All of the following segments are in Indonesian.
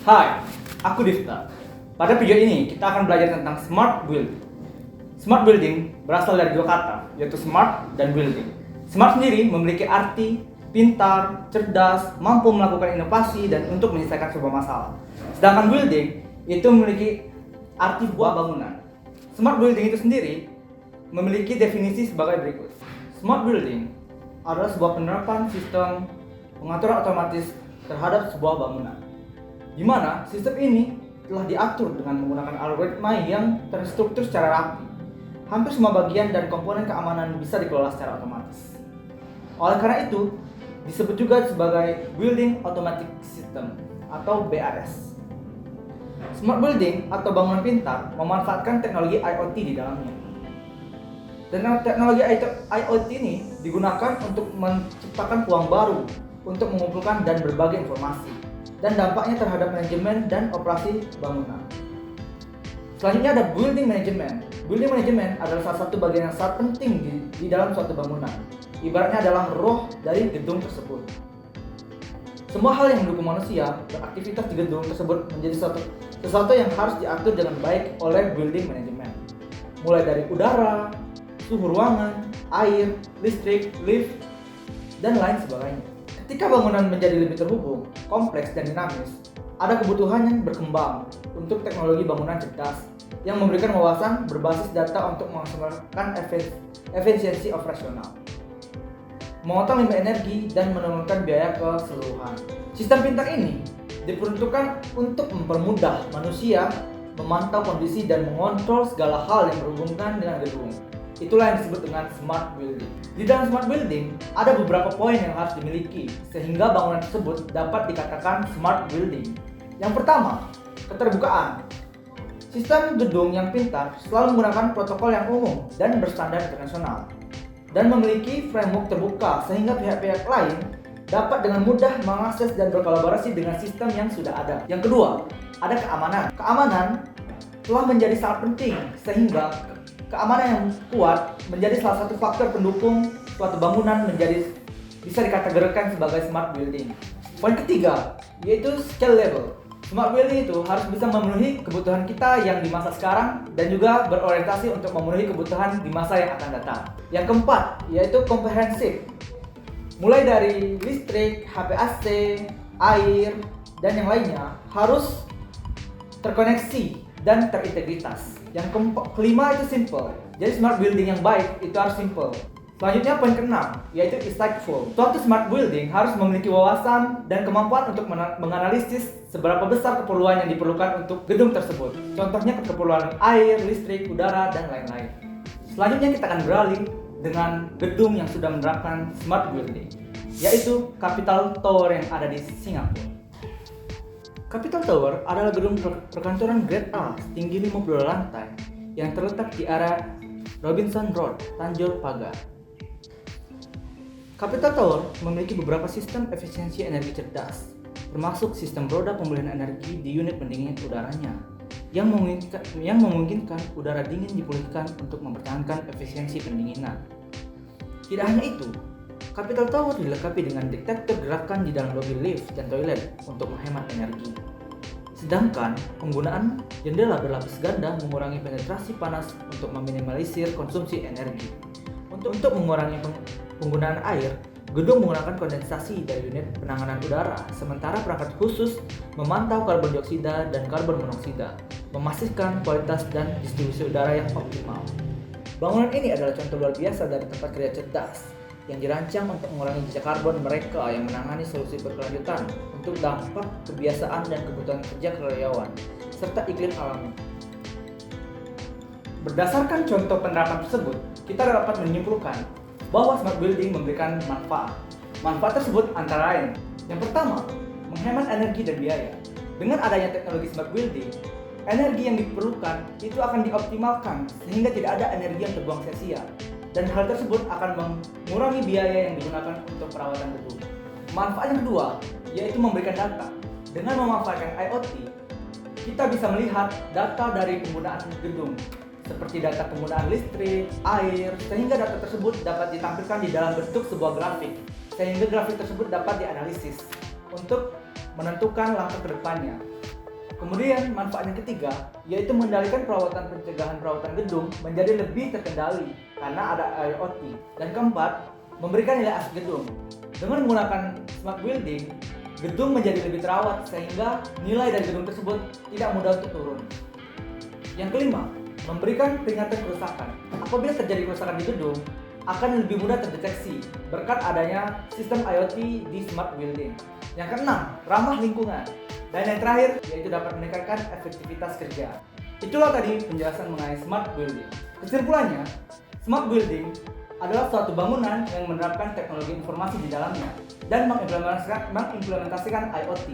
Hai, aku Difta. Pada video ini kita akan belajar tentang smart building. Smart building berasal dari dua kata, yaitu smart dan building. Smart sendiri memiliki arti pintar, cerdas, mampu melakukan inovasi dan untuk menyelesaikan sebuah masalah. Sedangkan building itu memiliki arti sebuah bangunan. Smart building itu sendiri memiliki definisi sebagai berikut. Smart building adalah sebuah penerapan sistem pengaturan otomatis terhadap sebuah bangunan, di mana sistem ini telah diatur dengan menggunakan algoritma yang terstruktur secara rapi. Hampir semua bagian dan komponen keamanan bisa dikelola secara otomatis. Oleh karena itu, disebut juga sebagai Building Automatic System atau BAS. Smart building atau bangunan pintar memanfaatkan teknologi IoT di dalamnya. Dan teknologi IoT ini digunakan untuk menciptakan peluang baru untuk mengumpulkan dan berbagi informasi dan dampaknya terhadap manajemen dan operasi bangunan. Selanjutnya ada building management. Building management adalah salah satu bagian yang sangat penting di dalam suatu bangunan. Ibaratnya adalah roh dari gedung tersebut. Semua hal yang mendukung manusia beraktivitas di gedung tersebut menjadi sesuatu yang harus diatur dengan baik oleh building management. Mulai dari udara, suhu ruangan, air, listrik, lift, dan lain sebagainya. Ketika bangunan menjadi lebih terhubung, kompleks dan dinamis, ada kebutuhan yang berkembang untuk teknologi bangunan cerdas yang memberikan wawasan berbasis data untuk memaksimalkan efisiensi operasional, memotong limbah energi, dan menurunkan biaya keseluruhan. Sistem pintar ini diperuntukkan untuk mempermudah manusia memantau kondisi dan mengontrol segala hal yang berhubungan dengan gedung. Itulah yang disebut dengan smart building. Di dalam smart building, ada beberapa poin yang harus dimiliki sehingga bangunan tersebut dapat dikatakan smart building. Yang pertama, keterbukaan. Sistem gedung yang pintar selalu menggunakan protokol yang umum dan berstandar internasional dan memiliki framework terbuka sehingga pihak-pihak lain dapat dengan mudah mengakses dan berkolaborasi dengan sistem yang sudah ada. Yang kedua, ada keamanan. Keamanan telah menjadi sangat penting sehingga keamanan yang kuat menjadi salah satu faktor pendukung suatu bangunan menjadi bisa dikategorikan sebagai smart building. Poin ketiga, yaitu scalable. Smart building itu harus bisa memenuhi kebutuhan kita yang di masa sekarang dan juga berorientasi untuk memenuhi kebutuhan di masa yang akan datang. Yang keempat, yaitu komprehensif. Mulai dari listrik, HVAC, air, dan yang lainnya harus terkoneksi dan terintegritas. Yang kelima itu simple. Jadi smart building yang baik itu harus simple. Selanjutnya poin keenam, yaitu insightful. Suatu smart building harus memiliki wawasan dan kemampuan untuk menganalisis seberapa besar keperluan yang diperlukan untuk gedung tersebut. Contohnya keperluan air, listrik, udara, dan lain-lain. Selanjutnya kita akan beralih dengan gedung yang sudah menerapkan smart building, yaitu Capital Tower yang ada di Singapura. Capital Tower adalah gedung perkantoran Grade A setinggi 52 lantai yang terletak di area Robinson Road, Tanjung Pagar. Capital Tower memiliki beberapa sistem efisiensi energi cerdas, termasuk sistem roda pemulihan energi di unit pendingin udaranya, yang memungkinkan udara dingin dipulihkan untuk mempertahankan efisiensi pendinginan. Tidak hanya itu, Capital Tower dilengkapi dengan detektor gerakan di dalam lobi lift dan toilet untuk menghemat energi. Sedangkan penggunaan jendela berlapis ganda mengurangi penetrasi panas untuk meminimalisir konsumsi energi. Untuk mengurangi penggunaan air, gedung menggunakan kondensasi dari unit penanganan udara, sementara perangkat khusus memantau karbon dioksida dan karbon monoksida, memastikan kualitas dan distribusi udara yang optimal. Bangunan ini adalah contoh luar biasa dari tempat kerja cerdas yang dirancang untuk mengurangi jejak karbon mereka yang menangani solusi berkelanjutan untuk dampak kebiasaan dan kebutuhan kerja karyawan serta iklim alami. Berdasarkan contoh penerapan tersebut, kita dapat menyimpulkan bahwa smart building memberikan manfaat. Manfaat tersebut antara lain, yang pertama, menghemat energi dan biaya. Dengan adanya teknologi smart building, energi yang diperlukan itu akan dioptimalkan sehingga tidak ada energi yang terbuang sia-sia. Dan hal tersebut akan mengurangi biaya yang digunakan untuk perawatan gedung. Manfaat yang kedua, yaitu memberikan data. Dengan memanfaatkan IoT, kita bisa melihat data dari penggunaan gedung, seperti data penggunaan listrik, air, sehingga data tersebut dapat ditampilkan di dalam bentuk sebuah grafik, sehingga grafik tersebut dapat dianalisis untuk menentukan langkah ke depannya. Kemudian manfaat yang ketiga yaitu mengendalikan pencegahan perawatan gedung menjadi lebih terkendali karena ada IoT. Dan keempat, memberikan nilai aset gedung. Dengan menggunakan smart building, gedung menjadi lebih terawat sehingga nilai dari gedung tersebut tidak mudah untuk turun. Yang kelima, memberikan peringatan kerusakan. Apabila terjadi kerusakan di gedung, akan lebih mudah terdeteksi berkat adanya sistem IoT di smart building. Yang keenam, ramah lingkungan. Dan yang terakhir, yaitu dapat meningkatkan efektivitas kerja. Itulah tadi penjelasan mengenai smart building. Kesimpulannya, smart building adalah suatu bangunan yang menerapkan teknologi informasi di dalamnya dan mengimplementasikan IoT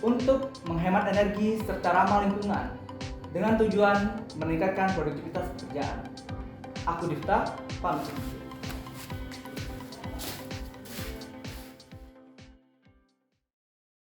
untuk menghemat energi serta ramah lingkungan dengan tujuan meningkatkan produktivitas pekerjaan. Aku Difta, pamit.